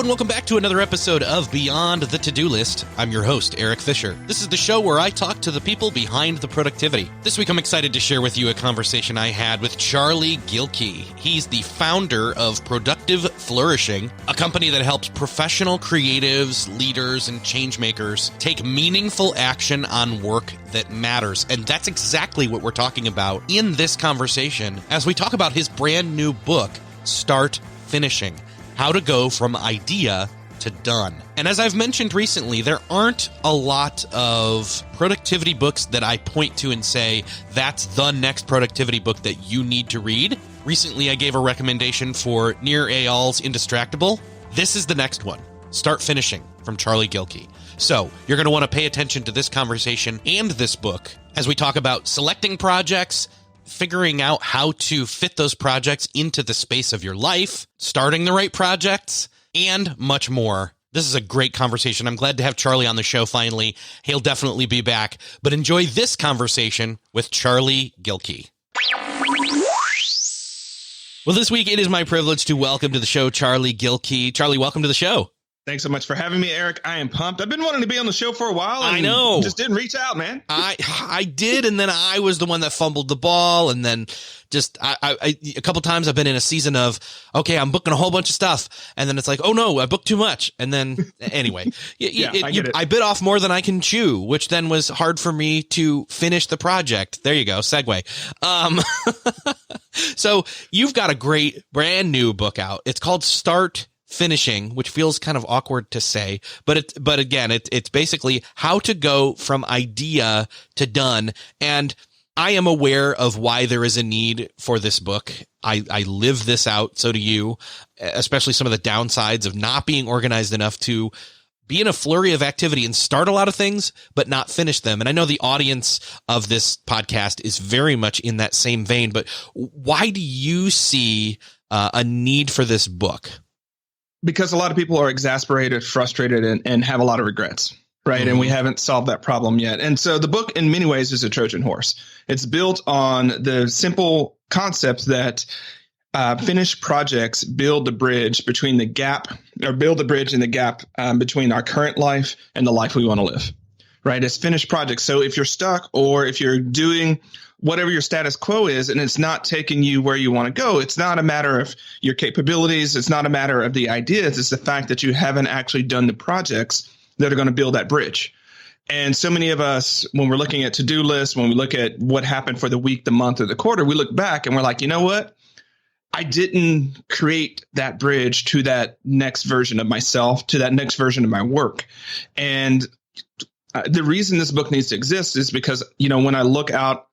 and welcome back to another episode of Beyond the To-Do List. I'm your host, Eric Fisher. This is the show where I talk to the people behind the productivity. This week, I'm excited to share with you a conversation I had with Charlie Gilkey. He's the founder of Productive Flourishing, a company that helps professional creatives, leaders, and change makers take meaningful action on work that matters. And that's exactly what we're talking about in this conversation as we talk about his brand new book, Start Finishing: How to Go from Idea to Done. And as I've mentioned recently, there aren't a lot of productivity books that I point to and say, that's the next productivity book that you need to read. Recently, I gave a recommendation for Nir Eyal's Indistractable. This is the next one, Start Finishing, from Charlie Gilkey. So you're going to want to pay attention to this conversation and this book as we talk about selecting projects, figuring out how to fit those projects into the space of your life, starting the right projects, and much more. This is a great conversation. I'm glad to have Charlie on the show finally. He'll definitely be back. But enjoy this conversation with Charlie Gilkey. Well, this week it is my privilege to welcome to the show Charlie Gilkey. Charlie, welcome to the show. Thanks so much for having me, Eric. I am pumped. I've been wanting to be on the show for a while. And I know. Just didn't reach out, man. I did, and then I was the one that fumbled the ball, and then just a couple times I've been in a season of, okay, I'm booking a whole bunch of stuff, and then it's like, oh no, I booked too much, and then anyway, I bit off more than I can chew, which then was hard for me to finish the project. There you go, segue. So you've got a great brand new book out. It's called Start Finishing, which feels kind of awkward to say, but it's basically how to go from idea to done. And I am aware of why there is a need for this book. I live this out. So do you, especially some of the downsides of not being organized enough to be in a flurry of activity and start a lot of things, but not finish them. And I know the audience of this podcast is very much in that same vein, but why do you see a need for this book? Because a lot of people are exasperated, frustrated, and have a lot of regrets, right? Mm-hmm. And we haven't solved that problem yet. And so the book, in many ways, is a Trojan horse. It's built on the simple concept that finished projects build the bridge between the gap, or build the bridge in the gap between our current life and the life we want to live, right? It's finished projects. So if you're stuck, or if you're doing whatever your status quo is, and it's not taking you where you want to go, it's not a matter of your capabilities. It's not a matter of the ideas. It's the fact that you haven't actually done the projects that are going to build that bridge. And so many of us, when we're looking at to-do lists, when we look at what happened for the week, the month, or the quarter, we look back and we're like, you know what? I didn't create that bridge to that next version of myself, to that next version of my work. And the reason this book needs to exist is because, when I look out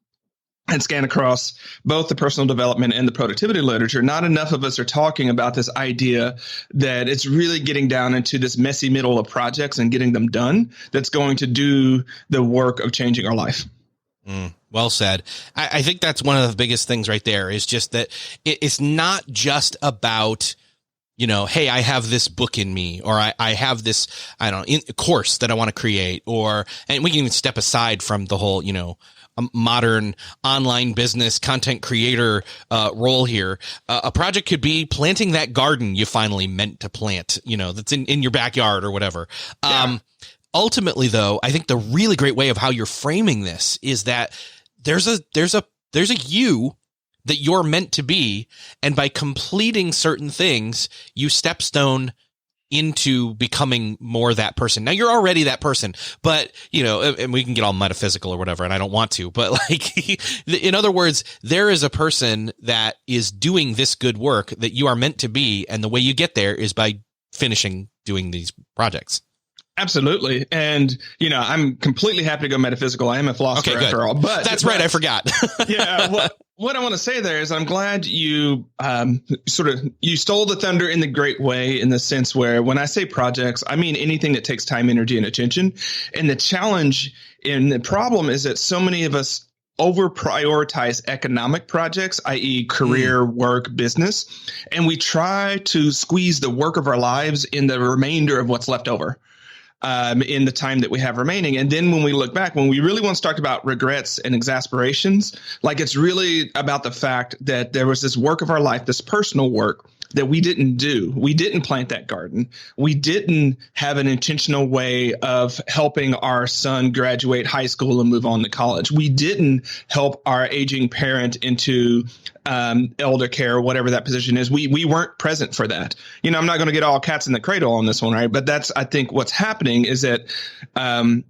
and scan across both the personal development and the productivity literature, not enough of us are talking about this idea that it's really getting down into this messy middle of projects and getting them done that's going to do the work of changing our life. Well said. I think that's one of the biggest things right there, is just that it's not just about, hey, I have this book in me, or I have this, course that I want to create, and we can even step aside from the whole, modern online business content creator role here. A project could be planting that garden you finally meant to plant, that's in your backyard or whatever. Yeah. Ultimately, though, I think the really great way of how you're framing this is that there's a you that you're meant to be, and by completing certain things, you stepstone into becoming more that person. Now, you're already that person, but, and we can get all metaphysical or whatever, and I don't want to, but in other words, there is a person that is doing this good work that you are meant to be, and the way you get there is by finishing doing these projects. Absolutely. And, I'm completely happy to go metaphysical. I am a philosopher after all. But that's right. I forgot. Yeah. What I want to say there is I'm glad you you stole the thunder in the great way, in the sense where when I say projects, I mean anything that takes time, energy, and attention. And the challenge and the problem is that so many of us over prioritize economic projects, i.e. career, work, business, and we try to squeeze the work of our lives in the remainder of what's left over. In the time that we have remaining. And then when we look back, when we really want to talk about regrets and exasperations, it's really about the fact that there was this work of our life, this personal work that we didn't do. We didn't plant that garden. We didn't have an intentional way of helping our son graduate high school and move on to college. We didn't help our aging parent into elder care, whatever that position is. We weren't present for that. I'm not going to get all cats in the cradle on this one, right? But that's, I think, what's happening is that when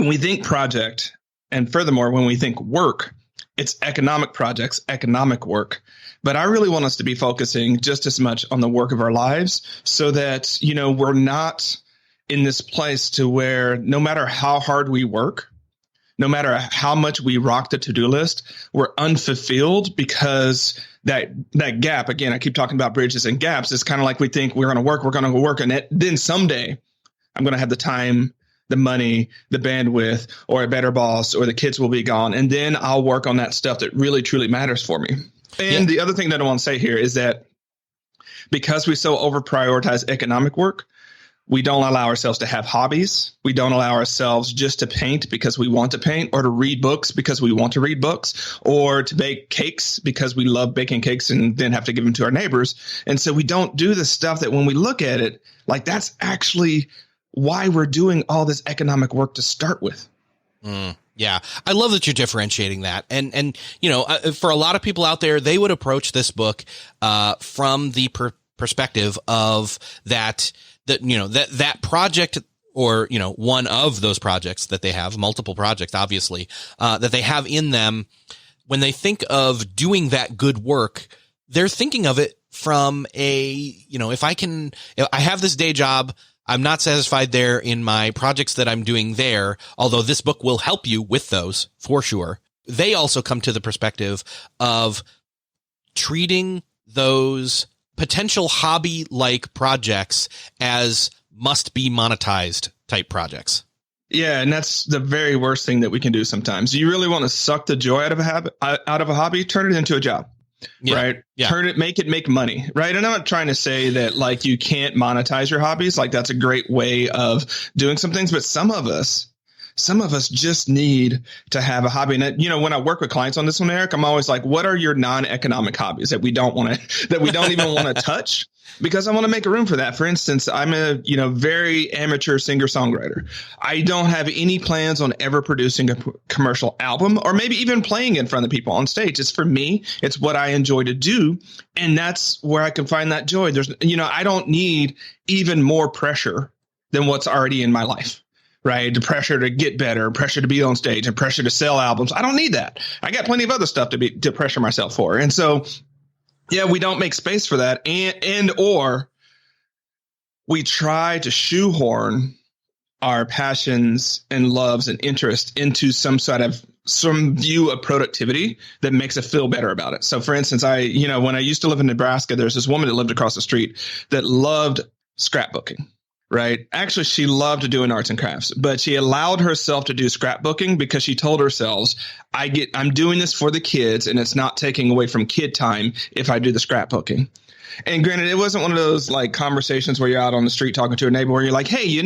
we think project, and furthermore, when we think work, it's economic projects, economic work. But I really want us to be focusing just as much on the work of our lives so that, we're not in this place to where no matter how hard we work, no matter how much we rock the to-do list, we're unfulfilled because that gap, again, I keep talking about bridges and gaps. It's kind of like we think we're going to work. And then someday I'm going to have the time, the money, the bandwidth, or a better boss, or the kids will be gone. And then I'll work on that stuff that really, truly matters for me. And the other thing that I want to say here is that because we so over prioritize economic work, we don't allow ourselves to have hobbies. We don't allow ourselves just to paint because we want to paint, or to read books because we want to read books, or to bake cakes because we love baking cakes and then have to give them to our neighbors. And so we don't do the stuff that when we look at it, like that's actually why we're doing all this economic work to start with. Yeah. I love that you're differentiating that. And for a lot of people out there, they would approach this book from the perspective of that project, or, one of those projects that they have, multiple projects, obviously, that they have in them. When they think of doing that good work, they're thinking of it from if I have this day job, I'm not satisfied there in my projects that I'm doing there, although this book will help you with those for sure. They also come to the perspective of treating those potential hobby-like projects as must be monetized type projects. Yeah, and that's the very worst thing that we can do sometimes. You really want to suck the joy out of a hobby, turn it into a job. Right. Yeah. Make money. Right. And I'm not trying to say that like you can't monetize your hobbies. Like that's a great way of doing some things. But some of us just need to have a hobby. And when I work with clients on this one, Eric, I'm always like, what are your non-economic hobbies that we don't even want to touch? Because I want to make a room for that. For instance, I'm a, very amateur singer-songwriter. I don't have any plans on ever producing a commercial album or maybe even playing in front of people on stage. It's for me. It's what I enjoy to do. And that's where I can find that joy. I don't need even more pressure than what's already in my life. Right. The pressure to get better, pressure to be on stage, and pressure to sell albums. I don't need that. I got plenty of other stuff to pressure myself for. And so, yeah, we don't make space for that. Or we try to shoehorn our passions and loves and interest into some view of productivity that makes us feel better about it. So for instance, when I used to live in Nebraska, there's this woman that lived across the street that loved scrapbooking. Right. Actually, she loved doing arts and crafts, but she allowed herself to do scrapbooking because she told herself, I'm doing this for the kids and it's not taking away from kid time if I do the scrapbooking. And granted, it wasn't one of those like conversations where you're out on the street talking to a neighbor where you're like, hey,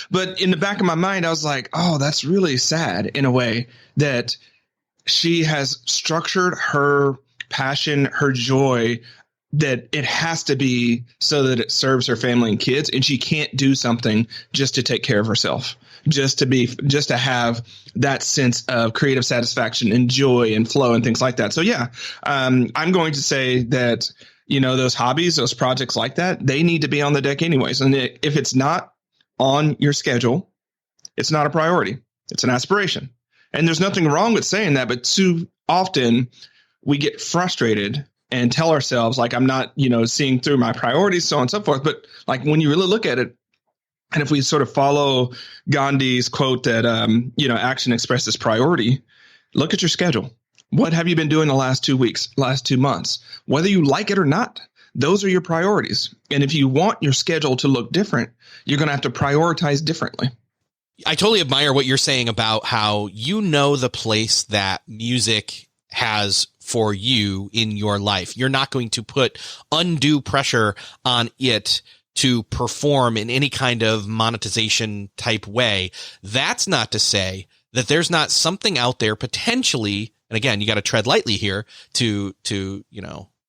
but in the back of my mind, I was like, oh, that's really sad in a way that she has structured her passion, her joy, that it has to be so that it serves her family and kids. And she can't do something just to take care of herself, just to have that sense of creative satisfaction and joy and flow and things like that. So, yeah, I'm going to say that, those hobbies, those projects like that, they need to be on the deck anyways. And if it's not on your schedule, it's not a priority. It's an aspiration. And there's nothing wrong with saying that. But too often we get frustrated and tell ourselves like, I'm not, seeing through my priorities, so on and so forth. But like when you really look at it, and if we sort of follow Gandhi's quote that, action expresses priority, look at your schedule. What have you been doing the last 2 weeks, last 2 months? Whether you like it or not, those are your priorities. And if you want your schedule to look different, you're going to have to prioritize differently. I totally admire what you're saying about how the place that music has for you in your life. You're not going to put undue pressure on it to perform in any kind of monetization type way. That's not to say that there's not something out there potentially, and again, you got to tread lightly here to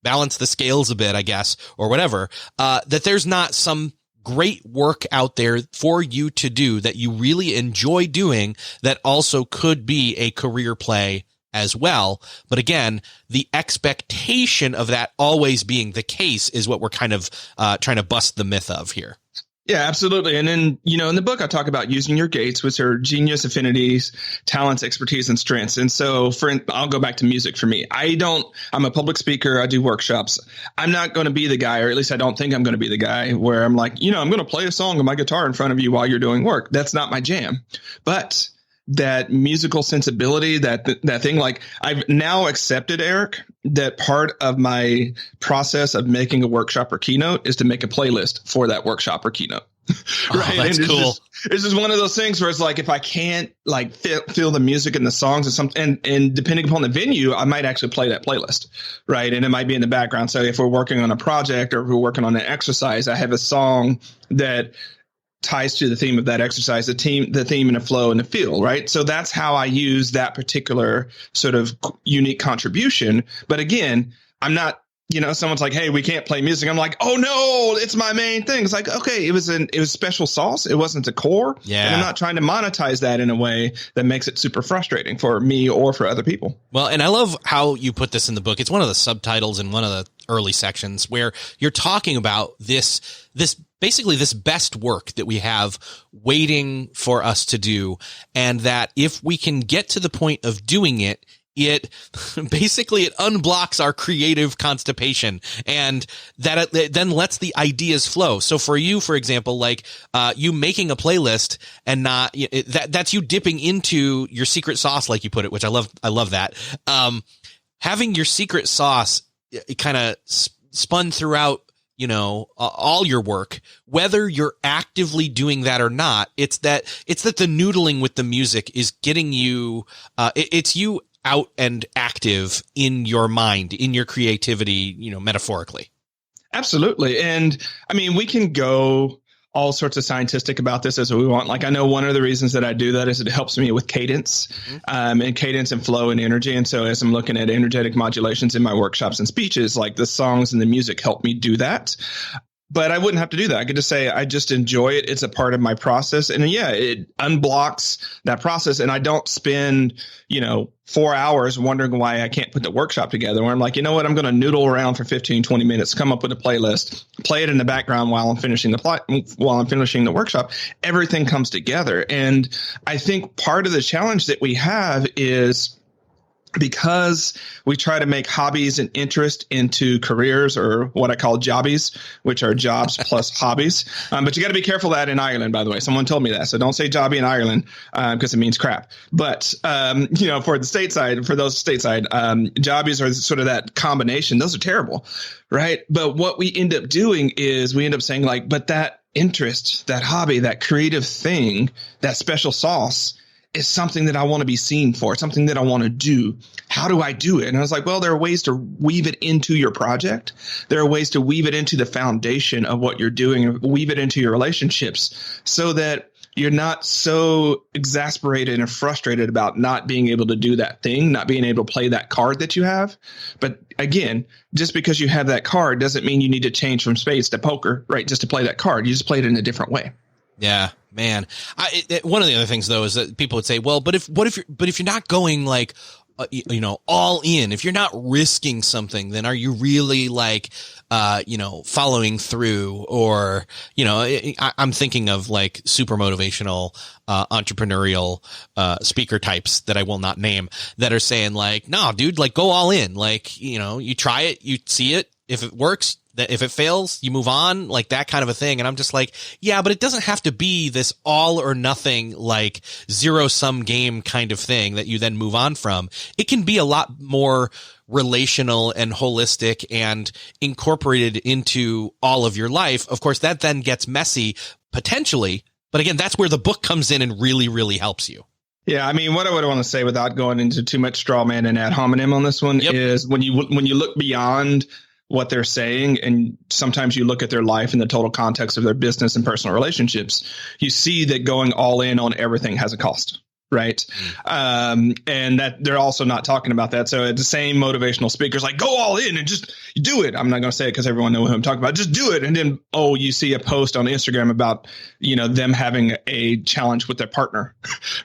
balance the scales a bit, I guess, or whatever, that there's not some great work out there for you to do that you really enjoy doing that also could be a career play as well. But again, the expectation of that always being the case is what we're kind of trying to bust the myth of here. Yeah, absolutely. And then, in the book, I talk about using your gates, which are genius, affinities, talents, expertise, and strengths. And so I'll go back to music for me. I'm a public speaker. I do workshops. I'm not going to be the guy, or at least I don't think I'm going to be the guy where I'm like, I'm going to play a song on my guitar in front of you while you're doing work. That's not my jam. But that musical sensibility, that thing, like I've now accepted, Eric, that part of my process of making a workshop or keynote is to make a playlist for that workshop or keynote. Right. Oh, that's cool. It's just one of those things where it's like, if I can't like feel the music and the songs or something, and depending upon the venue, I might actually play that playlist. Right. And it might be in the background. So if we're working on a project or if we're working on an exercise, I have a song that ties to the theme of that exercise, the theme and the flow and the feel, right? So that's how I use that particular sort of unique contribution. But again, I'm not, someone's like, hey, we can't play music. I'm like, oh no, it's my main thing. It's like, okay, it was special sauce. It wasn't the core. Yeah. And I'm not trying to monetize that in a way that makes it super frustrating for me or for other people. Well, and I love how you put this in the book. It's one of the subtitles in one of the early sections where you're talking about this basically this best work that we have waiting for us to do. And that if we can get to the point of doing it, it unblocks our creative constipation, and that it then lets the ideas flow. So for you, for example, like you making a playlist and not that's you dipping into your secret sauce, like you put it, which I love that. Having your secret sauce kind of spun throughout, all your work, whether you're actively doing that or not, it's that the noodling with the music is getting you, it's you out and active in your mind, in your creativity, metaphorically. Absolutely. And I mean, we can go all sorts of scientific about this as we want. Like, I know one of the reasons that I do that is it helps me with cadence, and cadence and flow and energy. And so as I'm looking at energetic modulations in my workshops and speeches, like the songs and the music help me do that. But I wouldn't have to do that. I could just say, I just enjoy it. It's a part of my process. And yeah, it unblocks that process. And I don't spend, 4 hours wondering why I can't put the workshop together, where I'm like, you know what, I'm going to noodle around for 15, 20 minutes, come up with a playlist, play it in the background while I'm finishing the workshop. Everything comes together. And I think part of the challenge that we have is, because we try to make hobbies and interest into careers, or what I call jobbies, which are jobs plus hobbies. But you got to be careful of that in Ireland, by the way. Someone told me that. So don't say jobby in Ireland because it means crap. But, for the stateside, jobbies are sort of that combination. Those are terrible, right? But what we end up doing is we end up saying like, but that interest, that hobby, that creative thing, that special sauce is something that I want to be seen for, something that I want to do. How do I do it? And I was like, well, there are ways to weave it into your project. There are ways to weave it into the foundation of what you're doing, weave it into your relationships, so that you're not so exasperated and frustrated about not being able to do that thing, not being able to play that card that you have. But again, just because you have that card doesn't mean you need to change from spades to poker, right? Just to play that card. You just play it in a different way. Yeah, man. One of the other things though is that people would say, well, but if you're not going like, all in, if you're not risking something, then are you really like, following through? Or, I'm thinking of like super motivational, entrepreneurial, speaker types that I will not name, that are saying like, no, dude, like go all in. Like, you try it, you see it. If it works, that if it fails, you move on, like that kind of a thing. And I'm just like, yeah, but it doesn't have to be this all or nothing, like zero sum game kind of thing that you then move on from. It can be a lot more relational and holistic and incorporated into all of your life. Of course, that then gets messy potentially. But again, that's where the book comes in and really, really helps you. Yeah, I mean, what I would want to say without going into too much straw man and ad hominem on this one is when you look beyond what they're saying, and sometimes you look at their life in the total context of their business and personal relationships, you see that going all in on everything has a cost, right? And that they're also not talking about that. So it's the same motivational speakers like, go all in and just do it. I'm not going to say it because everyone knows who I'm talking about. Just do it. And then, you see a post on Instagram about, them having a challenge with their partner,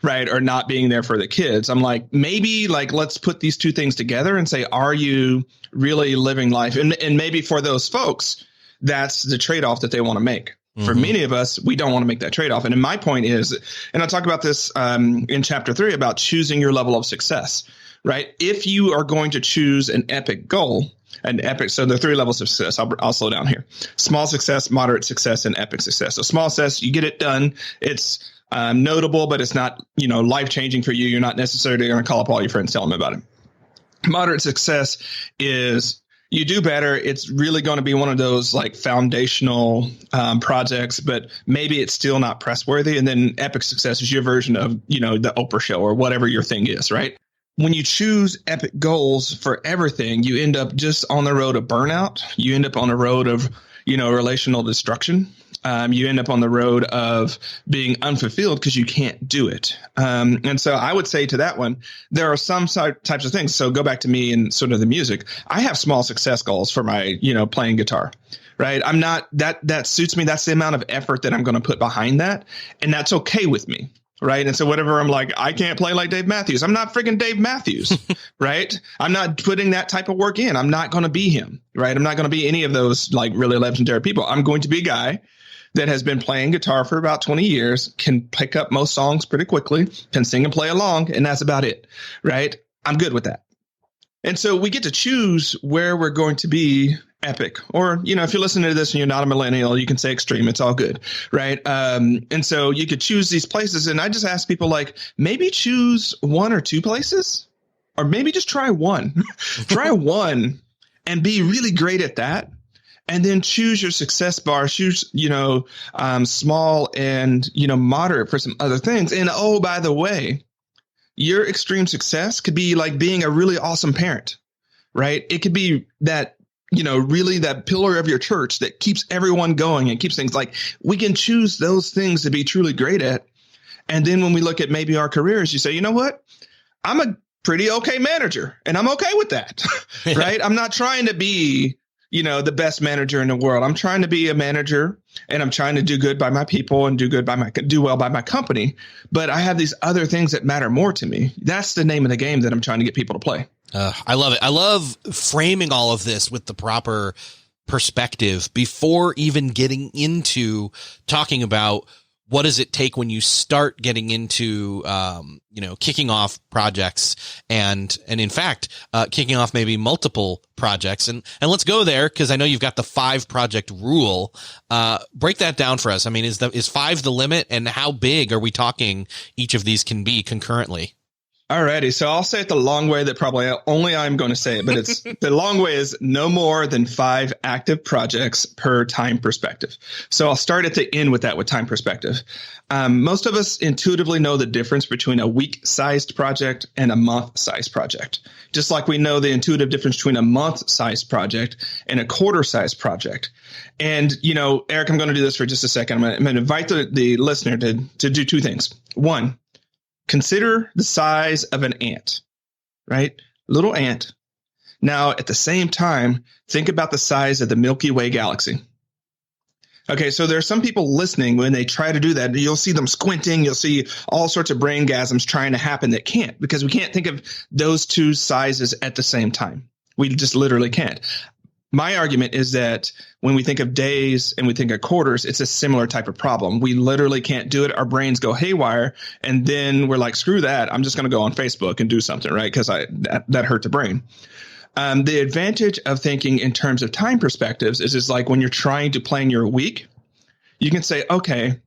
right? Or not being there for the kids. I'm like, maybe let's put these two things together and say, are you really living life? And maybe for those folks, that's the trade-off that they want to make. For many of us, we don't want to make that trade-off. And my point is, and I talk about this in chapter 3 about choosing your level of success, right? If you are going to choose an epic goal, so there are 3 levels of success. I'll slow down here. Small success, moderate success, and epic success. So small success, you get it done. It's notable, but it's not, life-changing for you. You're not necessarily going to call up all your friends, tell them about it. Moderate success is you do better. It's really going to be one of those foundational projects, but maybe it's still not press worthy. And then epic success is your version of, the Oprah show or whatever your thing is, right? When you choose epic goals for everything, you end up just on the road of burnout. You end up on the road of, relational destruction. You end up on the road of being unfulfilled because you can't do it. And so I would say to that one, there are some types of things. So go back to me and sort of the music. I have small success goals for my, playing guitar, right? I'm not that suits me. That's the amount of effort that I'm going to put behind that. And that's okay with me. Right. And so whatever I'm like, I can't play like Dave Matthews. I'm not freaking Dave Matthews. Right. I'm not putting that type of work in. I'm not going to be him. Right. I'm not going to be any of those really legendary people. I'm going to be a guy that has been playing guitar for about 20 years, can pick up most songs pretty quickly, can sing and play along, and that's about it, right? I'm good with that. And so we get to choose where we're going to be epic. Or, if you're listening to this and you're not a millennial, you can say extreme. It's all good, right? And so you could choose these places. And I just ask people maybe choose 1 or 2 places, or maybe just try one. Try one and be really great at that. And then choose your success bar, choose, small and, moderate for some other things. And, by the way, your extreme success could be like being a really awesome parent, right? It could be that, really that pillar of your church that keeps everyone going and keeps things we can choose those things to be truly great at. And then when we look at maybe our careers, you say, you know what? I'm a pretty okay manager and I'm okay with that, right? I'm not trying to be the best manager in the world. I'm trying to be a manager and I'm trying to do good by my people and do well by my company. But I have these other things that matter more to me. That's the name of the game that I'm trying to get people to play. I love it. I love framing all of this with the proper perspective before even getting into talking about what does it take when you start getting into, kicking off projects and in fact, kicking off maybe multiple projects and let's go there. Cause I know you've got the 5 project rule. Break that down for us. I mean, is 5 the limit, and how big are we talking each of these can be concurrently? Alrighty, so I'll say it the long way that probably only I'm going to say it, but it's the long way is no more than 5 active projects per time perspective. So I'll start at the end with that with time perspective. Most of us intuitively know the difference between a week-sized project and a month-sized project, just like we know the intuitive difference between a month-sized project and a quarter-sized project. And, Eric, I'm going to do this for just a second. I'm going to invite the listener to do 2 things. 1, consider the size of an ant, right? Little ant. Now, at the same time, think about the size of the Milky Way galaxy. Okay, so there are some people listening when they try to do that. You'll see them squinting. You'll see all sorts of braingasms trying to happen that can't, because we can't think of those 2 sizes at the same time. We just literally can't. My argument is that when we think of days and we think of quarters, it's a similar type of problem. We literally can't do it. Our brains go haywire. And then we're like, screw that. I'm just going to go on Facebook and do something, right? Because that hurt the brain. The advantage of thinking in terms of time perspectives is like when you're trying to plan your week, you can say, okay,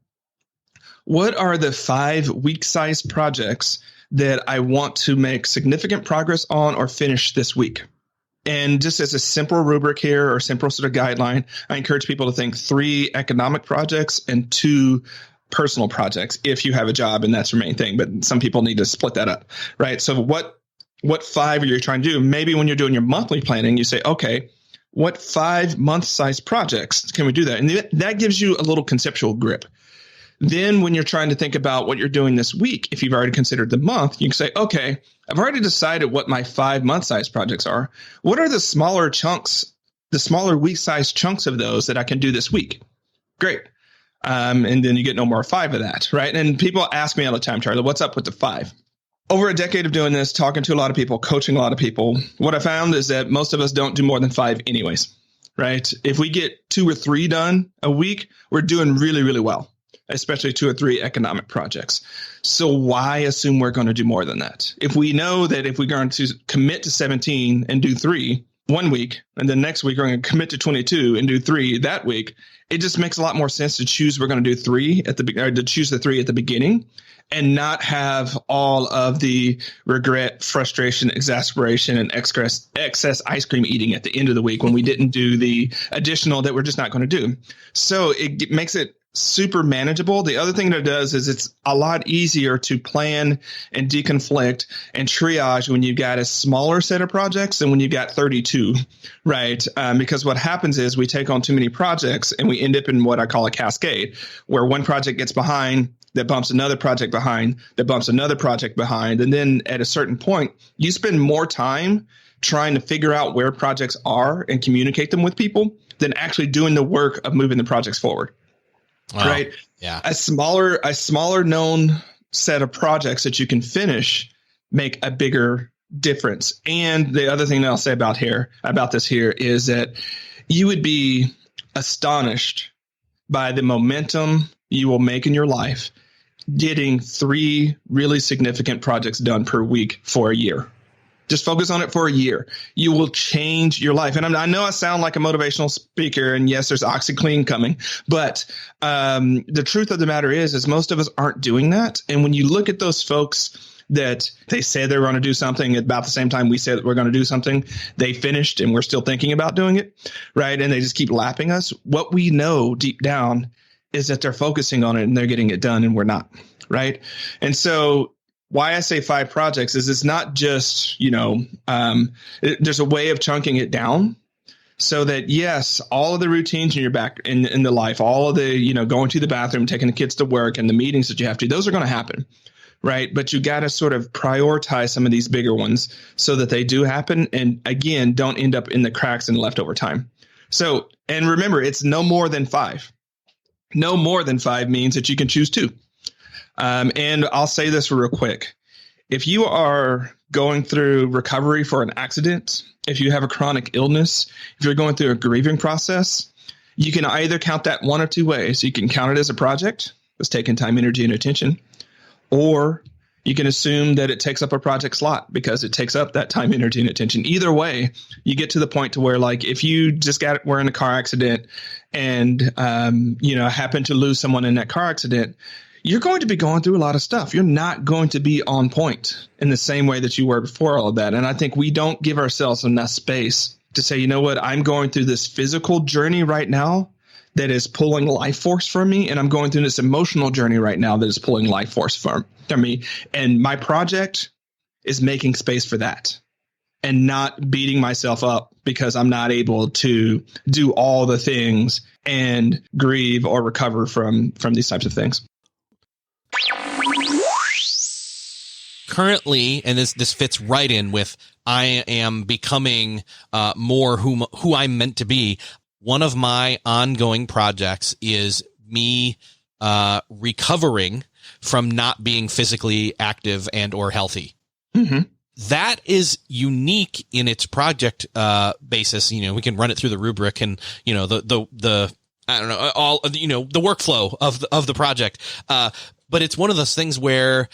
what are the 5 week-sized projects that I want to make significant progress on or finish this week? And just as a simple rubric here or simple sort of guideline, I encourage people to think 3 economic projects and 2 personal projects if you have a job and that's your main thing. But some people need to split that up, right? So what 5 are you trying to do? Maybe when you're doing your monthly planning, you say, okay, what 5 month-sized projects can we do that? And that gives you a little conceptual grip. Then when you're trying to think about what you're doing this week, if you've already considered the month, you can say, okay, I've already decided what my 5-month size projects are. What are the smaller chunks, the smaller week-sized chunks of those that I can do this week? Great. And then you get no more 5 of that, right? And people ask me all the time, Charlie, what's up with the 5? Over a decade of doing this, talking to a lot of people, coaching a lot of people, what I found is that most of us don't do more than 5 anyways, right? If we get 2 or 3 done a week, we're doing really, really well, especially 2 or 3 economic projects. So why assume we're going to do more than that? If we know that if we're going to commit to 17 and do 3 one week, and then next week we're going to commit to 22 and do 3 that week, it just makes a lot more sense to choose we're going to do 3 at the, or to choose the 3 at the beginning and not have all of the regret, frustration, exasperation, and excess ice cream eating at the end of the week when we didn't do the additional that we're just not going to do. So it makes it super manageable. The other thing that it does is it's a lot easier to plan and deconflict and triage when you've got a smaller set of projects than when you've got 32, right? Because what happens is we take on too many projects and we end up in what I call a cascade, where one project gets behind, that bumps another project behind, that bumps another project behind. And then at a certain point, you spend more time trying to figure out where projects are and communicate them with people than actually doing the work of moving the projects forward. Wow. Right. Yeah. A smaller known set of projects that you can finish make a bigger difference. And the other thing that I'll say about this here is that you would be astonished by the momentum you will make in your life getting 3 really significant projects done per week for a year. Just focus on it for a year. You will change your life. And I know I sound like a motivational speaker, and yes, there's OxyClean coming, but the truth of the matter is most of us aren't doing that. And when you look at those folks that they say they're going to do something about the same time we say that we're going to do something, they finished and we're still thinking about doing it, right? And they just keep lapping us. What we know deep down is that they're focusing on it and they're getting it done and we're not, right? And so why I say 5 projects is it's not just, there's a way of chunking it down so that, yes, all of the routines in your back in the life, all of the, going to the bathroom, taking the kids to work and the meetings that you have to, those are going to happen. Right. But you got to sort of prioritize some of these bigger ones so that they do happen. And again, don't end up in the cracks and leftover time. So, and remember, it's no more than 5. No more than 5 means that you can choose 2. And I'll say this real quick. If you are going through recovery for an accident, if you have a chronic illness, if you're going through a grieving process, you can either count that one or 2 ways. You can count it as a project that's taking time, energy, and attention, or you can assume that it takes up a project slot because it takes up that time, energy, and attention. Either way, you get to the point to where, like, if you just were in a car accident and, happen to lose someone in that car accident, you're going to be going through a lot of stuff. You're not going to be on point in the same way that you were before all of that. And I think we don't give ourselves enough space to say, you know what, I'm going through this physical journey right now that is pulling life force from me. And I'm going through this emotional journey right now that is pulling life force from me. And my project is making space for that and not beating myself up because I'm not able to do all the things and grieve or recover from these types of things. Currently, and this fits right in with I am becoming more who I'm meant to be. One of my ongoing projects is me recovering from not being physically active and or healthy. Mm-hmm. That is unique in its project basis. We can run it through the rubric and the I don't know all the workflow of the project. But it's one of those things where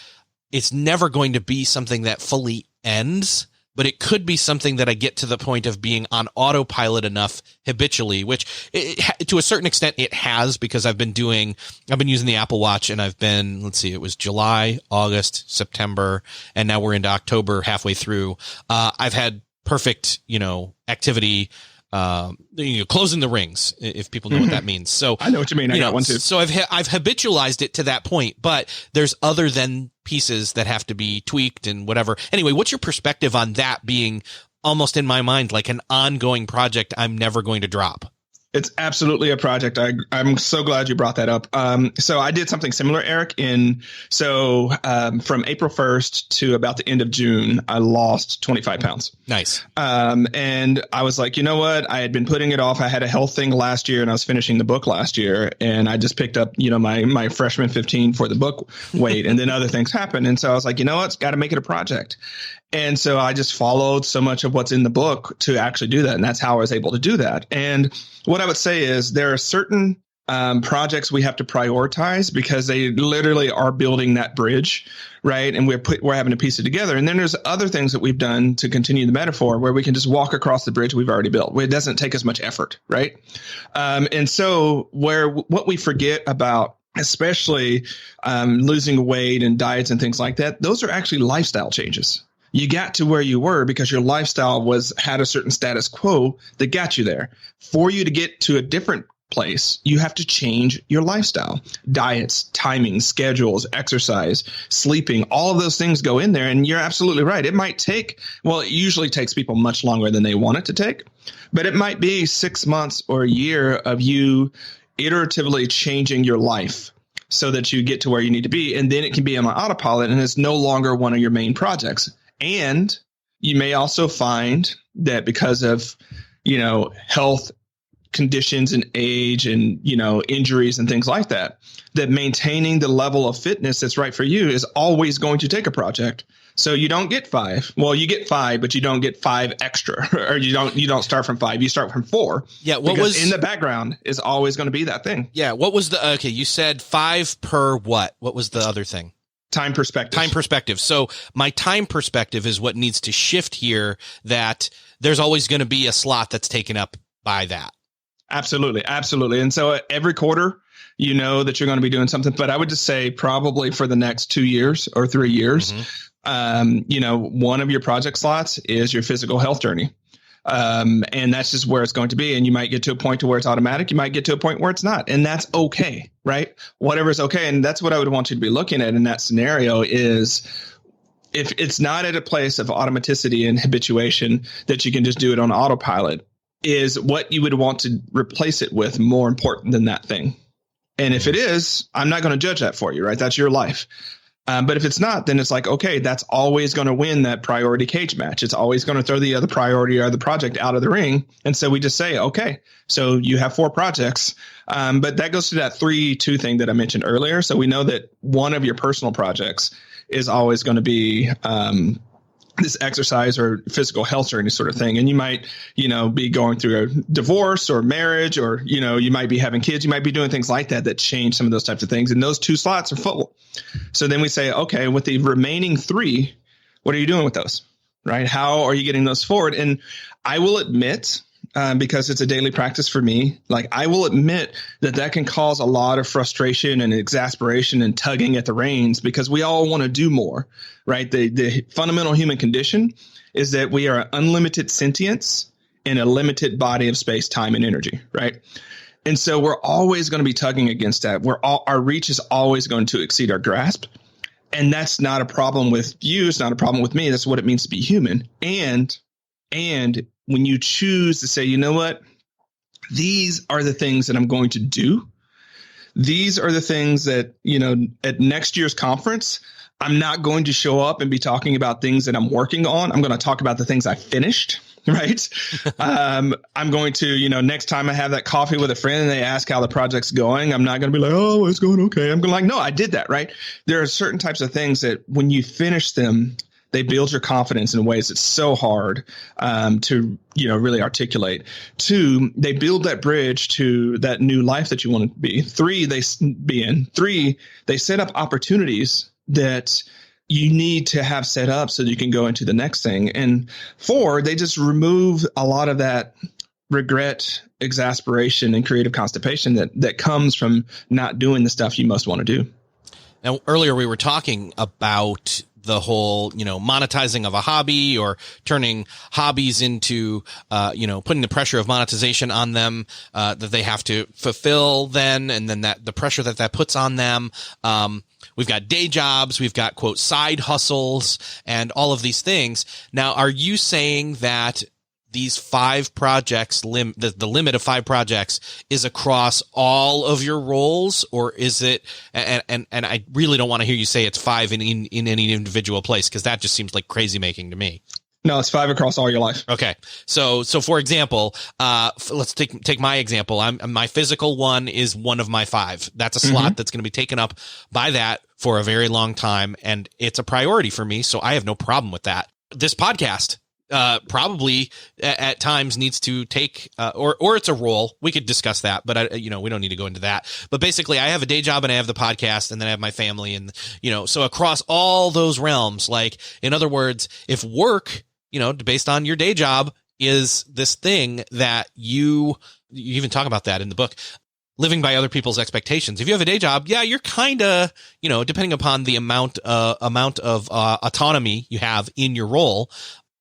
it's never going to be something that fully ends, but it could be something that I get to the point of being on autopilot enough habitually, which to a certain extent it has, because I've been using the Apple Watch and I've been, it was July, August, September, and now we're into October, halfway through. I've had perfect, activity, closing the rings, if people know what that means. So I know what you mean. I got one too. So I've habitualized it to that point, but there's other than pieces that have to be tweaked and whatever. Anyway, what's your perspective on that being almost in my mind like an ongoing project I'm never going to drop? It's absolutely a project. I'm so glad you brought that up. So I did something similar, Eric. From April 1st to about the end of June, I lost 25 pounds. Nice. And I was like, you know what? I had been putting it off. I had a health thing last year, and I was finishing the book last year, and I just picked up, my freshman 15 for the book weight, and then other things happened. And so I was like, you know what? It's got to make it a project. And so I just followed so much of what's in the book to actually do that. And that's how I was able to do that. And what I would say is there are certain projects we have to prioritize because they literally are building that bridge, right? And we're having to piece it together. And then there's other things that we've done to continue the metaphor where we can just walk across the bridge we've already built, where it doesn't take as much effort, right? And so what we forget about, especially losing weight and diets and things like that, those are actually lifestyle changes. You got to where you were because your lifestyle had a certain status quo that got you there. For you to get to a different place, you have to change your lifestyle, diets, timing, schedules, exercise, sleeping, all of those things go in there. And you're absolutely right. It usually takes people much longer than they want it to take, but it might be 6 months or a year of you iteratively changing your life so that you get to where you need to be. And then it can be on autopilot and it's no longer one of your main projects. And you may also find that because of, health conditions and age and, injuries and things like that, that maintaining the level of fitness that's right for you is always going to take a project. So you don't get 5. Well, you get 5, but you don't get 5 extra, or you don't start from 5. You start from 4. Yeah. Because in the background is always going to be that thing. Yeah. What was okay. You said 5 per what? What was the other thing? Time perspective. So my time perspective is what needs to shift here, that there's always going to be a slot that's taken up by that. Absolutely. Absolutely. And so every quarter, that you're going to be doing something, but I would just say probably for the next 2 years or 3 years, one of your project slots is your physical health journey. And that's just where it's going to be. And you might get to a point to where it's automatic. You might get to a point where it's not. And that's okay, right? Whatever's okay. And that's what I would want you to be looking at in that scenario is if it's not at a place of automaticity and habituation that you can just do it on autopilot, is what you would want to replace it with more important than that thing? And if it is, I'm not going to judge that for you, right? That's your life. But if it's not, then it's like, okay, that's always going to win that priority cage match. It's always going to throw the other priority or the project out of the ring. And so we just say, okay, so you have 4 projects. But that goes to that 3-2 thing that I mentioned earlier. So we know that one of your personal projects is always going to be this exercise or physical health journey sort of thing. And you might, be going through a divorce or marriage, or, you might be having kids. You might be doing things like that change some of those types of things. And those 2 slots are full. So then we say, okay, with the remaining 3, what are you doing with those? Right? How are you getting those forward? And I will admit, because it's a daily practice for me, I will admit that can cause a lot of frustration and exasperation and tugging at the reins because we all want to do more, right? The fundamental human condition is that we are unlimited sentience in a limited body of space, time, and energy, right? And so we're always going to be tugging against that. Our reach is always going to exceed our grasp. And that's not a problem with you. It's not a problem with me. That's what it means to be human. And when you choose to say, you know what, these are the things that I'm going to do. These are the things that, at next year's conference, I'm not going to show up and be talking about things that I'm working on. I'm going to talk about the things I finished, right? I'm going to, next time I have that coffee with a friend and they ask how the project's going, I'm not going to be like, oh, it's going okay. I'm going no, I did that, right? There are certain types of things that when you finish them, they build your confidence in ways that's so hard to, really articulate. 2, they build that bridge to that new life that you want to be. 3, they set up opportunities that you need to have set up so that you can go into the next thing. And 4, they just remove a lot of that regret, exasperation, and creative constipation that comes from not doing the stuff you most want to do. Now, earlier we were talking about the whole, monetizing of a hobby or turning hobbies into, putting the pressure of monetization on them, that they have to fulfill then, and then that the pressure that puts on them. We've got day jobs, we've got, quote, side hustles, and all of these things. Now, are you saying that these 5 projects, the limit of 5 projects is across all of your roles, or is it, and I really don't want to hear you say it's 5 in any individual place, because that just seems like crazy making to me. No, it's 5 across all your life. Okay. So for example, let's take my example. My physical one is one of my 5. That's a slot that's going to be taken up by that for a very long time. And it's a priority for me. So I have no problem with that. This podcast, probably at times needs to take, or it's a role. We could discuss that, but we don't need to go into that. But basically I have a day job and I have the podcast, and then I have my family, and, so across all those realms, like, in other words, if work, based on your day job, is this thing that you even talk about that in the book, living by other people's expectations. If you have a day job, yeah, you're kind of, depending upon the amount of autonomy you have in your role,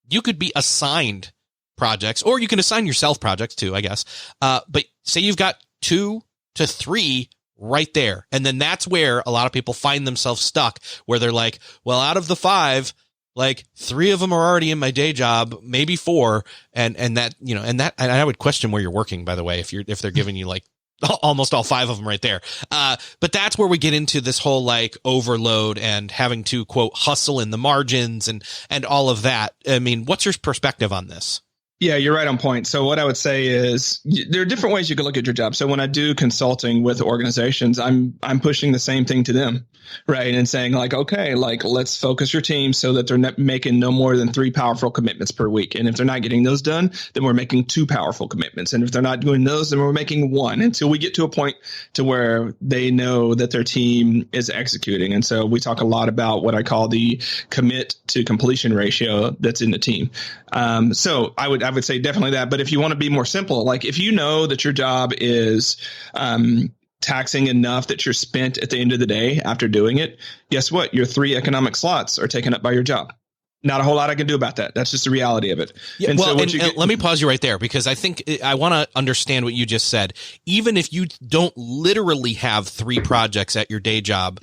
you could be assigned projects, or you can assign yourself projects too, I guess. But say you've got 2 to 3 right there. And then that's where a lot of people find themselves stuck, where they're like, well, out of the 5, like 3 of them are already in my day job, maybe 4. And I would question where you're working, by the way, if they're giving you like almost all 5 of them right there. But that's where we get into this whole like overload and having to, quote, hustle in the margins and all of that. I mean, what's your perspective on this? Yeah, you're right on point. So what I would say is there are different ways you can look at your job. So when I do consulting with organizations, I'm pushing the same thing to them, right? And saying like, okay, like let's focus your team so that they're not making no more than 3 powerful commitments per week. And if they're not getting those done, then we're making 2 powerful commitments. And if they're not doing those, then we're making 1, until we get to a point to where they know that their team is executing. And so we talk a lot about what I call the commit to completion ratio that's in the team. So I would say definitely that. But if you want to be more simple, like if you know that your job is taxing enough that you're spent at the end of the day after doing it, guess what? Your 3 economic slots are taken up by your job. Not a whole lot I can do about that. That's just the reality of it. Yeah, and let me pause you right there, because I think I want to understand what you just said. Even if you don't literally have 3 projects at your day job,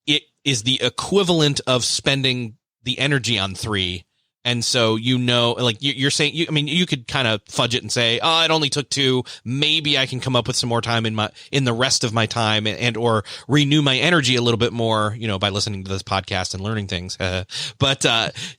it is the equivalent of spending the energy on 3. And so, like you're saying, you could kind of fudge it and say, oh, it only took 2. Maybe I can come up with some more time in the rest of my time and or renew my energy a little bit more, by listening to this podcast and learning things. But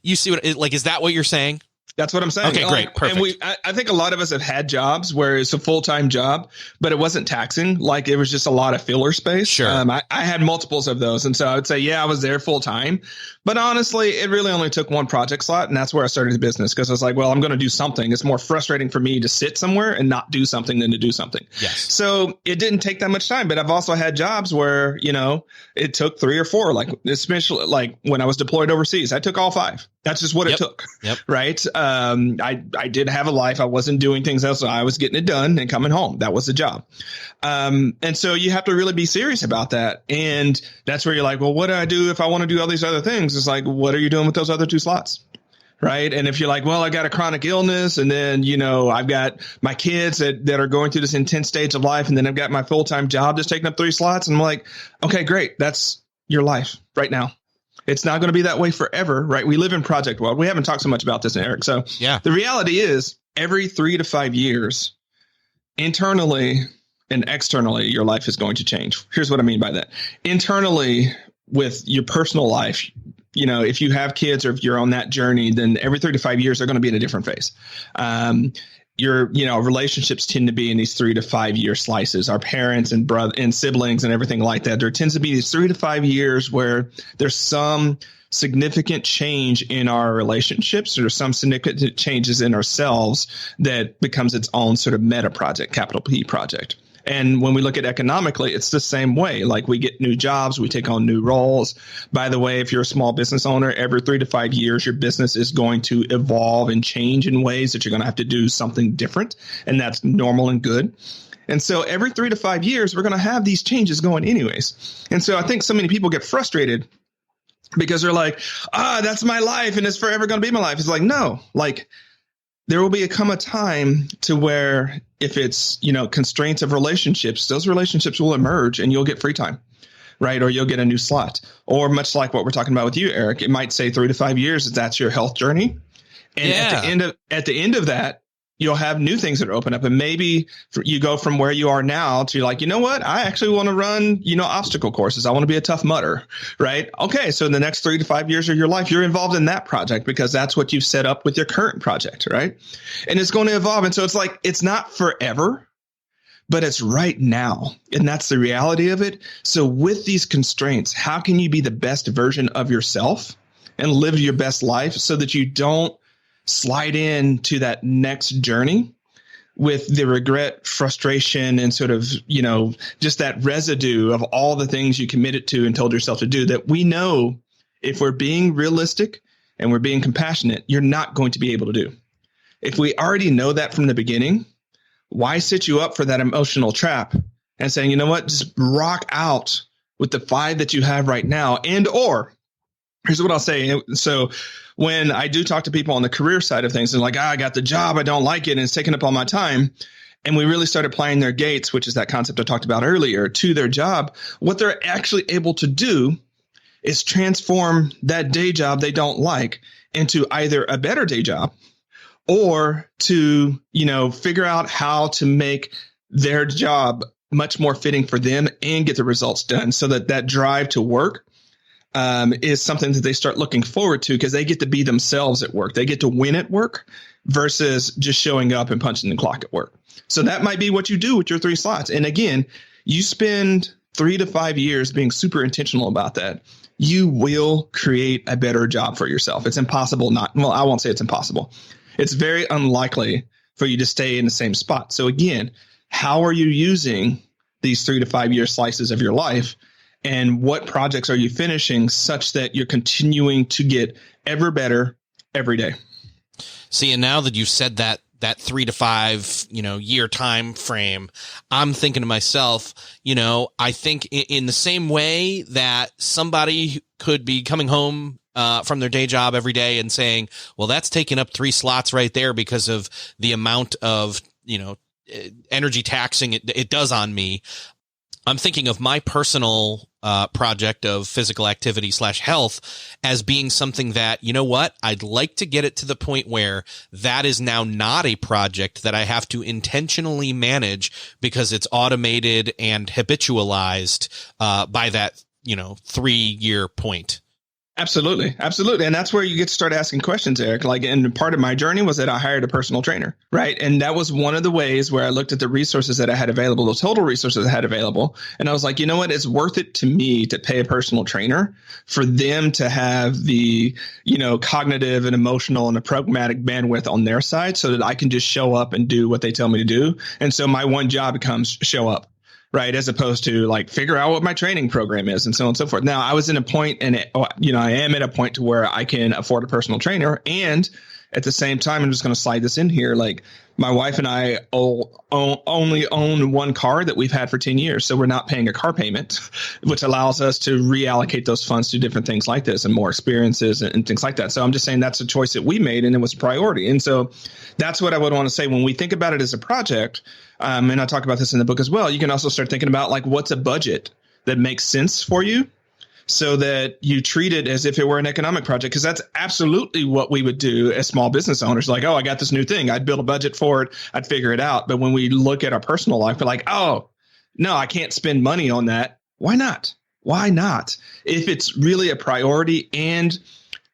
you see is that what you're saying? That's what I'm saying. Okay, great. Perfect. And I think a lot of us have had jobs where it's a full-time job, but it wasn't taxing. Like it was just a lot of filler space. Sure. I had multiples of those. And so I would say, yeah, I was there full-time. But honestly, it really only took 1 project slot. And that's where I started the business, because I was like, well, I'm going to do something. It's more frustrating for me to sit somewhere and not do something than to do something. Yes. So it didn't take that much time. But I've also had jobs where, it took 3 or 4, like especially like when I was deployed overseas, I took all 5. That's just what it took. Yep. Right. I did have a life. I wasn't doing things else. So I was getting it done and coming home. That was the job. And so you have to really be serious about that. And that's where you're like, well, what do I do if I want to do all these other things? It's like, what are you doing with those other 2 slots? Right. And if you're like, well, I got a chronic illness, and then, I've got my kids that are going through this intense stage of life, and then I've got my full-time job that's taking up 3 slots. And I'm like, okay, great. That's your life right now. It's not going to be that way forever, right? We live in project world. We haven't talked so much about this, Eric. So yeah, the reality is every 3 to 5 years, internally and externally, your life is going to change. Here's what I mean by that. Internally, with your personal life, if you have kids or if you're on that journey, then every 3 to 5 years, they're going to be in a different phase. Your relationships tend to be in these 3 to 5 year slices. Our parents and brother and siblings and everything like that. There tends to be these 3 to 5 years where there's some significant change in our relationships, or some significant changes in ourselves that becomes its own sort of meta project, capital P project. And when we look at economically, it's the same way. Like we get new jobs, we take on new roles. By the way, if you're a small business owner, every 3 to 5 years, your business is going to evolve and change in ways that you're going to have to do something different. And that's normal and good. And so every 3 to 5 years, we're going to have these changes going anyways. And so I think so many people get frustrated because they're like, that's my life and it's forever going to be my life. It's like, no, like there will come a time to where if it's, constraints of relationships, those relationships will emerge and you'll get free time, right? Or you'll get a new slot. Or much like what we're talking about with you, Eric, it might say 3 to 5 years, that's your health journey. And at the end of that, you'll have new things that are open up. And maybe you go from where you are now to like, you know what? I actually want to run, obstacle courses. I want to be a Tough Mudder, right? Okay. So in the next 3 to 5 years of your life, you're involved in that project because that's what you've set up with your current project, right? And it's going to evolve. And so it's like, it's not forever, but it's right now. And that's the reality of it. So with these constraints, how can you be the best version of yourself and live your best life so that you don't slide into that next journey with the regret, frustration, and sort of, just that residue of all the things you committed to and told yourself to do that we know if we're being realistic and we're being compassionate, you're not going to be able to do. If we already know that from the beginning, why set you up for that emotional trap and saying, you know what, just rock out with the 5 that you have right now or here's what I'll say. So when I do talk to people on the career side of things and like, I got the job, I don't like it, and it's taking up all my time. And we really start applying their gates, which is that concept I talked about earlier, to their job. What they're actually able to do is transform that day job they don't like into either a better day job or to, figure out how to make their job much more fitting for them and get the results done so that drive to work is something that they start looking forward to because they get to be themselves at work. They get to win at work versus just showing up and punching the clock at work. So that might be what you do with your 3 slots. And again, you spend 3 to 5 years being super intentional about that. You will create a better job for yourself. It's impossible I won't say it's impossible. It's very unlikely for you to stay in the same spot. So again, how are you using these 3 to 5 year slices of your life? And what projects are you finishing such that you're continuing to get ever better every day? See, and now that you've said that 3 to 5, year time frame, I'm thinking to myself, I think in the same way that somebody could be coming home from their day job every day and saying, well, that's taking up 3 slots right there because of the amount of, energy taxing it does on me. I'm thinking of my personal project of physical activity / health as being something that, I'd like to get it to the point where that is now not a project that I have to intentionally manage because it's automated and habitualized by that, 3-year point. Absolutely. Absolutely. And that's where you get to start asking questions, Eric. And part of my journey was that I hired a personal trainer, right? And that was one of the ways where I looked at the resources that I had available, the total resources I had available. And I was like, you know what? It's worth it to me to pay a personal trainer for them to have the, cognitive and emotional and the pragmatic bandwidth on their side so that I can just show up and do what they tell me to do. And so my one job becomes show up. Right. As opposed to figure out what my training program is and so on and so forth. Now, I was in a point I am at a point to where I can afford a personal trainer. And at the same time, I'm just going to slide this in here. My wife and I only own one car that we've had for 10 years. So we're not paying a car payment, which allows us to reallocate those funds to different things like this and more experiences and things like that. So I'm just saying that's a choice that we made and it was a priority. And so that's what I would want to say when we think about it as a project. And I talk about this in the book as well. You can also start thinking about what's a budget that makes sense for you so that you treat it as if it were an economic project, because that's absolutely what we would do as small business owners. I got this new thing. I'd build a budget for it. I'd figure it out. But when we look at our personal life, we're like, oh, no, I can't spend money on that. Why not? Why not? If it's really a priority and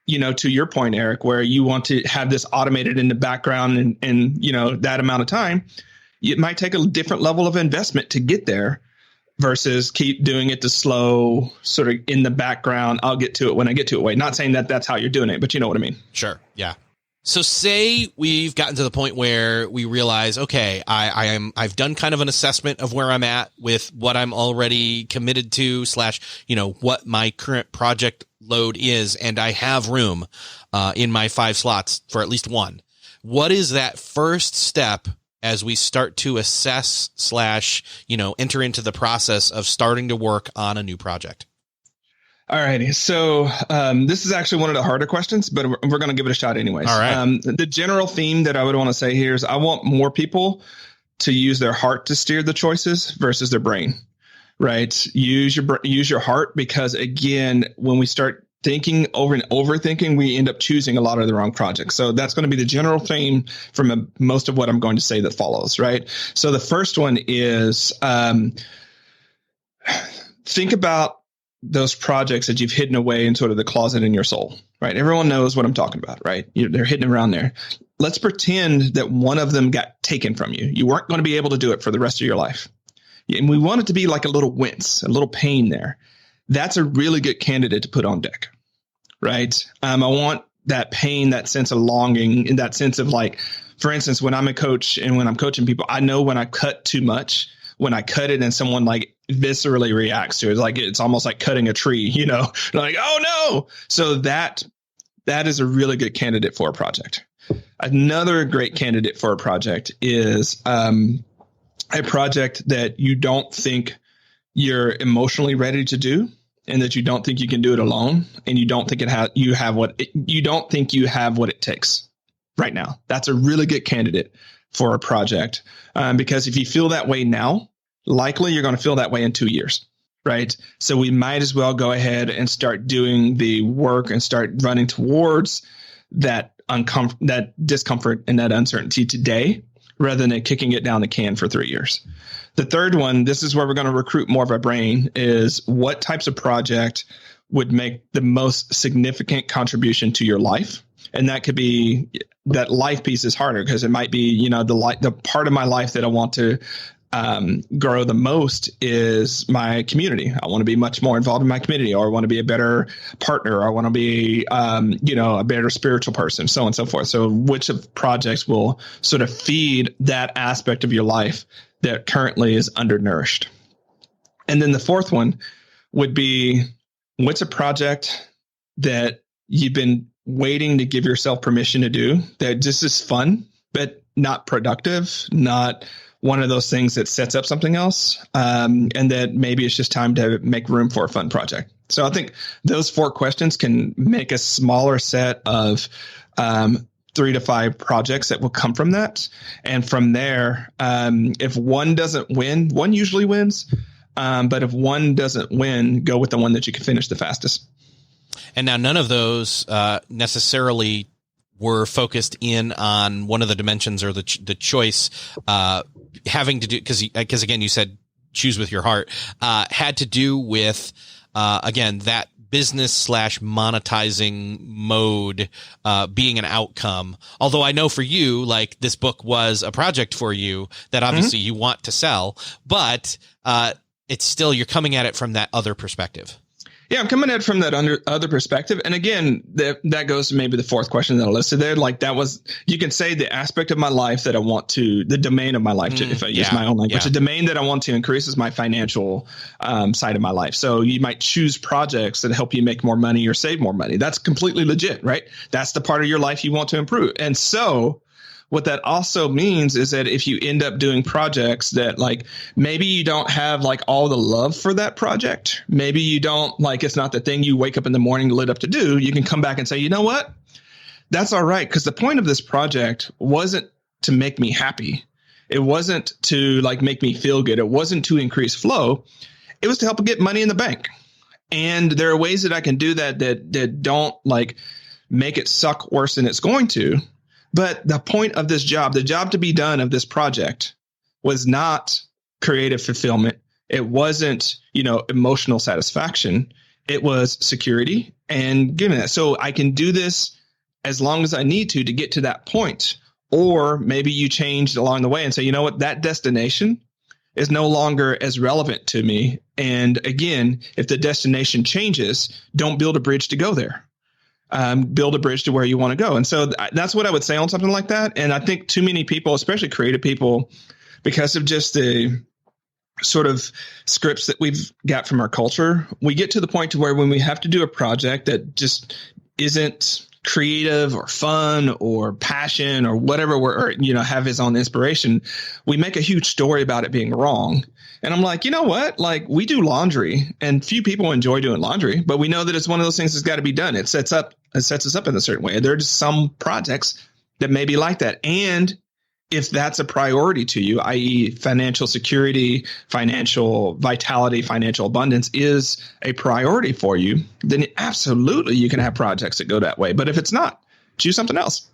to your point, Eric, where you want to have this automated in the background and that amount of time, it might take a different level of investment to get there versus keep doing it the slow sort of in the background. I'll get to it when I get to it way. Not saying that that's how you're doing it, but you know what I mean? Sure. Yeah. So say we've gotten to the point where we realize, okay, I've done kind of an assessment of where I'm at with what I'm already committed to / what my current project load is. And I have room in my 5 slots for at least one. What is that first step as we start to assess / enter into the process of starting to work on a new project? All righty. So this is actually one of the harder questions, but we're going to give it a shot anyways. All right. The general theme that I would want to say here is I want more people to use their heart to steer the choices versus their brain, right? Use your heart because, again, when we start thinking over and overthinking, we end up choosing a lot of the wrong projects. So that's going to be the general theme from most of what I'm going to say that follows, right? So the first one is think about those projects that you've hidden away in sort of the closet in your soul, right? Everyone knows what I'm talking about, right? They're hidden around there. Let's pretend that one of them got taken from you. You weren't going to be able to do it for the rest of your life. And we want it to be like a little wince, a little pain there. That's a really good candidate to put on deck, right? I want that pain, that sense of longing, and that sense of like, for instance, when I'm a coach and when I'm coaching people, I know when I cut too much, when I cut it and someone like viscerally reacts to it, like it's almost like cutting a tree, like, oh no. So that is a really good candidate for a project. Another great candidate for a project is a project that you don't think you're emotionally ready to do, and that you don't think you can do it alone, and you don't think you have what it takes right now. That's a really good candidate for a project, because if you feel that way now, likely you're going to feel that way in 2 years, right? So we might as well go ahead and start doing the work and start running towards that discomfort and that uncertainty today, rather than kicking it down the can for 3 years. The third one, this is where we're going to recruit more of our brain, is what types of project would make the most significant contribution to your life. And that could be, that life piece is harder because it might be, the part of my life that I want to grow the most is my community. I want to be much more involved in my community, or I want to be a better partner, or I want to be, a better spiritual person, so on and so forth. So which of projects will sort of feed that aspect of your life that currently is undernourished? And then the fourth one would be, what's a project that you've been waiting to give yourself permission to do that just is fun, but not productive, not one of those things that sets up something else, and that maybe it's just time to make room for a fun project. So I think those 4 questions can make a smaller set of 3 to 5 projects that will come from that. And from there, if one doesn't win, one usually wins. But if one doesn't win, go with the one that you can finish the fastest. And now none of those necessarily were focused in on one of the dimensions or the choice having to do, because again, you said choose with your heart, had to do with, again, that business / monetizing mode being an outcome. Although I know for you, like, this book was a project for you that obviously you want to sell, but it's still, you're coming at it from that other perspective. Yeah, I'm coming at it from that other perspective. And again, that goes to maybe the 4th question that I listed there. Like, that was, you can say the aspect of my life that I want to, the domain of my life, if I use my own language, the domain that I want to increase is my financial side of my life. So you might choose projects that help you make more money or save more money. That's completely legit, right? That's the part of your life you want to improve. And so what that also means is that if you end up doing projects that, like, maybe you don't have like all the love for that project, maybe you don't, like, it's not the thing you wake up in the morning lit up to do, you can come back and say, you know what? That's all right. Because the point of this project wasn't to make me happy. It wasn't to, like, make me feel good. It wasn't to increase flow. It was to help get money in the bank. And there are ways that I can do that don't, like, make it suck worse than it's going to. But the point of this job, the job to be done of this project, was not creative fulfillment. It wasn't, emotional satisfaction. It was security and giving that. So I can do this as long as I need to get to that point. Or maybe you changed along the way and say, you know what, that destination is no longer as relevant to me. And again, if the destination changes, don't build a bridge to go there. Build a bridge to where you want to go. And so that's what I would say on something like that. And I think too many people, especially creative people, because of just the sort of scripts that we've got from our culture, we get to the point to where when we have to do a project that just isn't creative or fun or passion or whatever have his own inspiration, we make a huge story about it being wrong. And I'm like, you know what? Like, we do laundry, and few people enjoy doing laundry, but we know that it's one of those things that's got to be done. It sets us up in a certain way. There are just some projects that may be like that. And if that's a priority to you, i.e. financial security, financial vitality, financial abundance is a priority for you, then absolutely you can have projects that go that way. But if it's not, choose something else.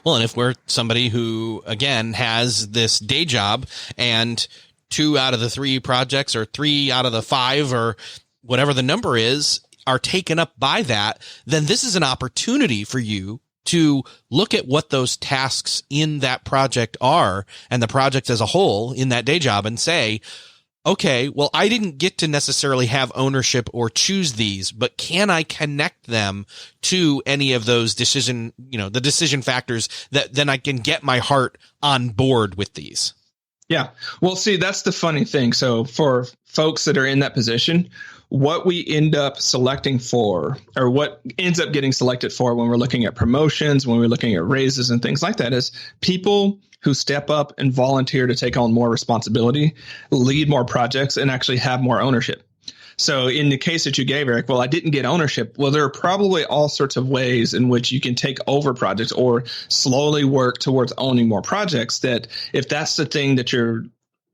Well, and if we're somebody who, again, has this day job and 2 out of the 3 projects or 3 out of the 5 or whatever the number is are taken up by that, then this is an opportunity for you to look at what those tasks in that project are and the project as a whole in that day job and say, okay, well, I didn't get to necessarily have ownership or choose these, but can I connect them to any of those the decision factors that then I can get my heart on board with these? Yeah. Well, see, that's the funny thing. So for folks that are in that position, what we end up selecting for, or what ends up getting selected for when we're looking at promotions, when we're looking at raises and things like that, is people who step up and volunteer to take on more responsibility, lead more projects, and actually have more ownership. So in the case that you gave, Eric, well, I didn't get ownership. Well, there are probably all sorts of ways in which you can take over projects or slowly work towards owning more projects, that if that's the thing that you're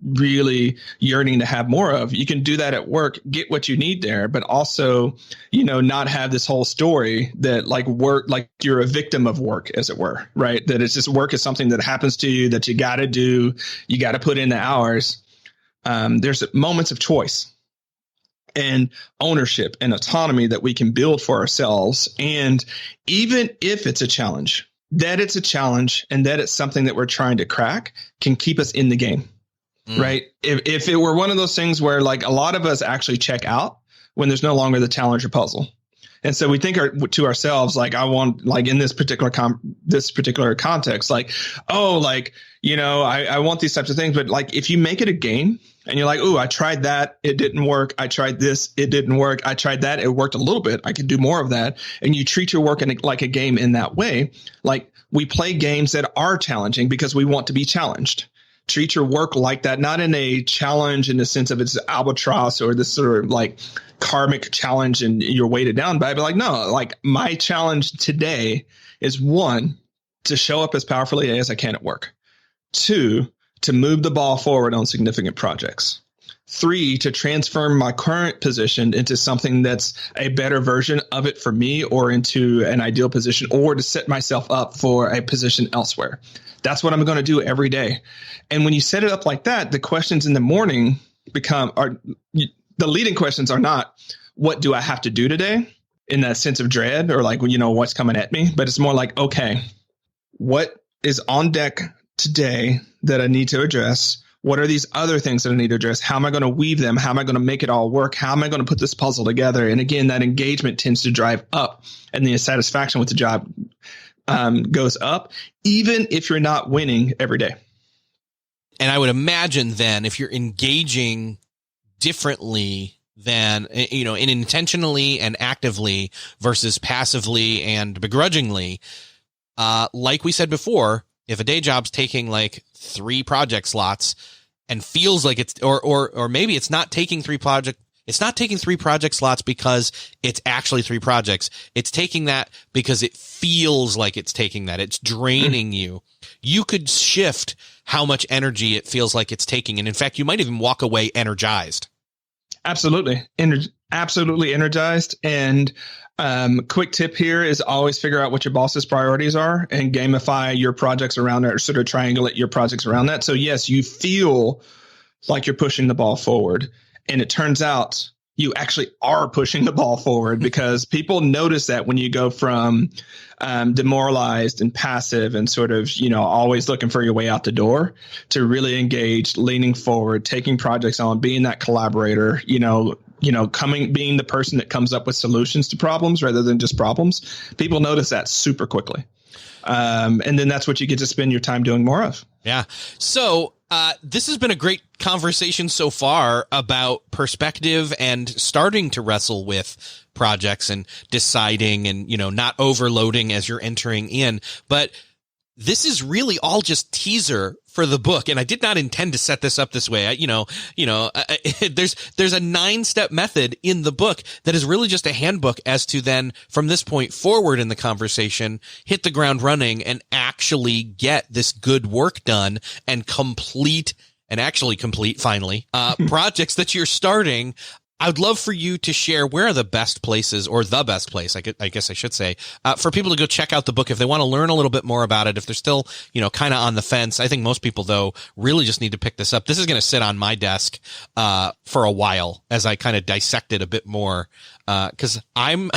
really yearning to have more of, you can do that at work, get what you need there, but also, not have this whole story that work, like you're a victim of work, as it were, right? That it's just work is something that happens to you that you got to do. You got to put in the hours. There's moments of choice and ownership and autonomy that we can build for ourselves. And even if it's a challenge, that it's a challenge and that it's something that we're trying to crack can keep us in the game. Right. If it were one of those things where a lot of us actually check out when there's no longer the challenge or puzzle. And so we think to ourselves, I want, in this particular context, I want these types of things. But if you make it a game and you're like, oh, I tried that, it didn't work. I tried this, it didn't work. I tried that, it worked a little bit. I could do more of that. And you treat your work like a game in that way. We play games that are challenging because we want to be challenged. Treat your work like that, not in a challenge in the sense of it's albatross or this sort of karmic challenge and you're weighted down by it. But no, my challenge today is 1, to show up as powerfully as I can at work. 2, to move the ball forward on significant projects. 3, to transform my current position into something that's a better version of it for me, or into an ideal position, or to set myself up for a position elsewhere. That's what I'm going to do every day. And when you set it up like that, the questions in the morning the leading questions are not, what do I have to do today, in that sense of dread or what's coming at me? But it's more okay, what is on deck today that I need to address? What are these other things that I need to address? How am I going to weave them? How am I going to make it all work? How am I going to put this puzzle together? And again, that engagement tends to drive up, and the satisfaction with the job goes up, even if you're not winning every day. And I would imagine then, if you're engaging differently than, intentionally and actively versus passively and begrudgingly, like we said before, if a day job's taking 3 project slots and feels like it's, or maybe it's not taking 3 project slots because it's actually 3 projects. It's taking that because it feels like it's taking that. It's draining you. You could shift how much energy it feels like it's taking. And in fact, you might even walk away energized. Absolutely. Absolutely energized. And quick tip here is always figure out what your boss's priorities are and gamify your projects around that, or sort of triangulate your projects around that. So yes, you feel like you're pushing the ball forward. And it turns out you actually are pushing the ball forward, because people notice that when you go from demoralized and passive and sort of, always looking for your way out the door, to really engaged, leaning forward, taking projects on, being that collaborator, being the person that comes up with solutions to problems rather than just problems. People notice that super quickly. And then that's what you get to spend your time doing more of. Yeah. So this has been a great conversation so far about perspective and starting to wrestle with projects and deciding and, not overloading as you're entering in. But this is really all just teaser for for the book, and I did not intend to set this up this way. There's a 9-step method in the book that is really just a handbook as to then from this point forward in the conversation, hit the ground running and actually get this good work done and complete finally, projects that you're starting. I would love for you to share where are the best places, or the best place, I guess I should say, for people to go check out the book if they want to learn a little bit more about it, if they're still, kind of on the fence. I think most people, though, really just need to pick this up. This is going to sit on my desk for a while as I kind of dissect it a bit more, because I've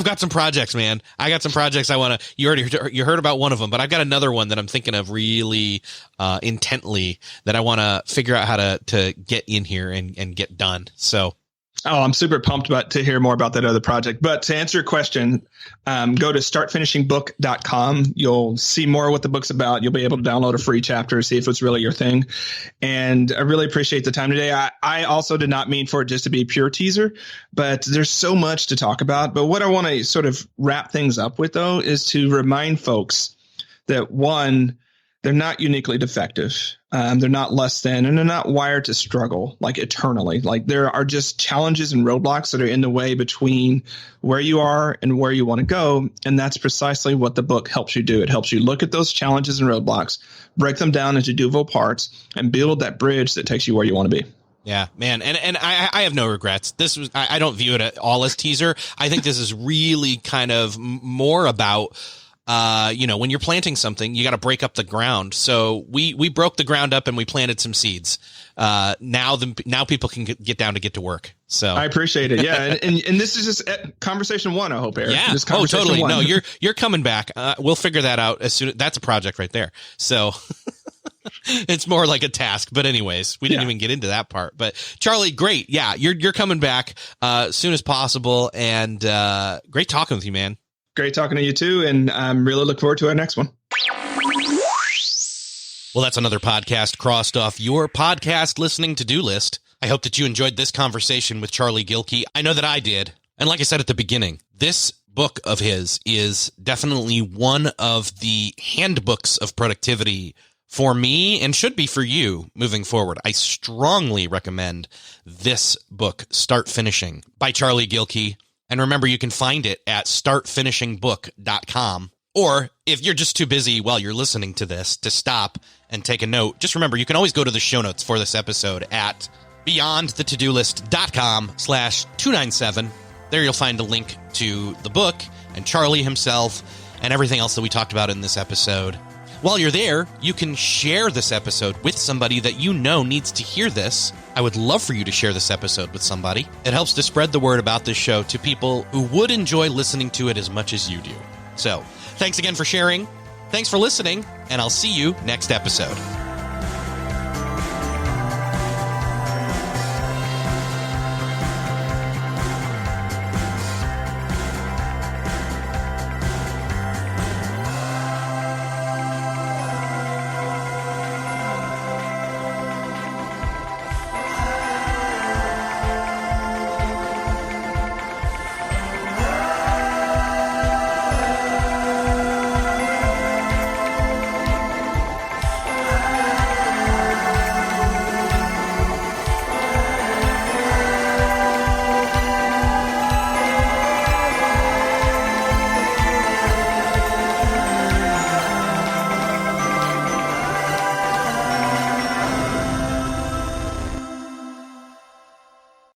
got some projects, man. I got some projects I want to, you heard about one of them, but I've got another one that I'm thinking of really intently that I want to figure out how to get in here and get done. So. Oh, I'm super pumped to hear more about that other project. But to answer your question, go to startfinishingbook.com. You'll see more of what the book's about. You'll be able to download a free chapter, see if it's really your thing. And I really appreciate the time today. I also did not mean for it just to be a pure teaser, but there's so much to talk about. But what I want to sort of wrap things up with, though, is to remind folks that, one, they're not uniquely defective. They're not less than, and they're not wired to struggle like eternally. Like there are just challenges and roadblocks that are in the way between where you are and where you want to go. And that's precisely what the book helps you do. It helps you look at those challenges and roadblocks, break them down into doable parts, and build that bridge that takes you where you want to be. Yeah, man. And I have no regrets. I don't view it at all as teaser. I think this is really kind of more about, when you're planting something, you got to break up the ground. So we broke the ground up and we planted some seeds. Now people can get to work. So I appreciate it. Yeah. and this is just conversation one, I hope, Eric. Yeah. This totally. One. No, you're coming back. We'll figure that out as soon. That's a project right there. So it's more like a task, but anyways, we didn't even get into that part, but Charlie, great. Yeah. You're coming back, as soon as possible, and, great talking with you, man. Great talking to you too, and I'm really looking forward to our next one. Well, that's another podcast crossed off your podcast listening to-do list. I hope that you enjoyed this conversation with Charlie Gilkey. I know that I did. And like I said at the beginning, this book of his is definitely one of the handbooks of productivity for me, and should be for you moving forward. I strongly recommend this book, Start Finishing, by Charlie Gilkey. And remember, you can find it at startfinishingbook.com. Or if you're just too busy while you're listening to this to stop and take a note, just remember, you can always go to the show notes for this episode at beyondthetodolist.com/297. There you'll find a link to the book and Charlie himself and everything else that we talked about in this episode. While you're there, you can share this episode with somebody that you know needs to hear this. I would love for you to share this episode with somebody. It helps to spread the word about this show to people who would enjoy listening to it as much as you do. So, thanks again for sharing. Thanks for listening, and I'll see you next episode.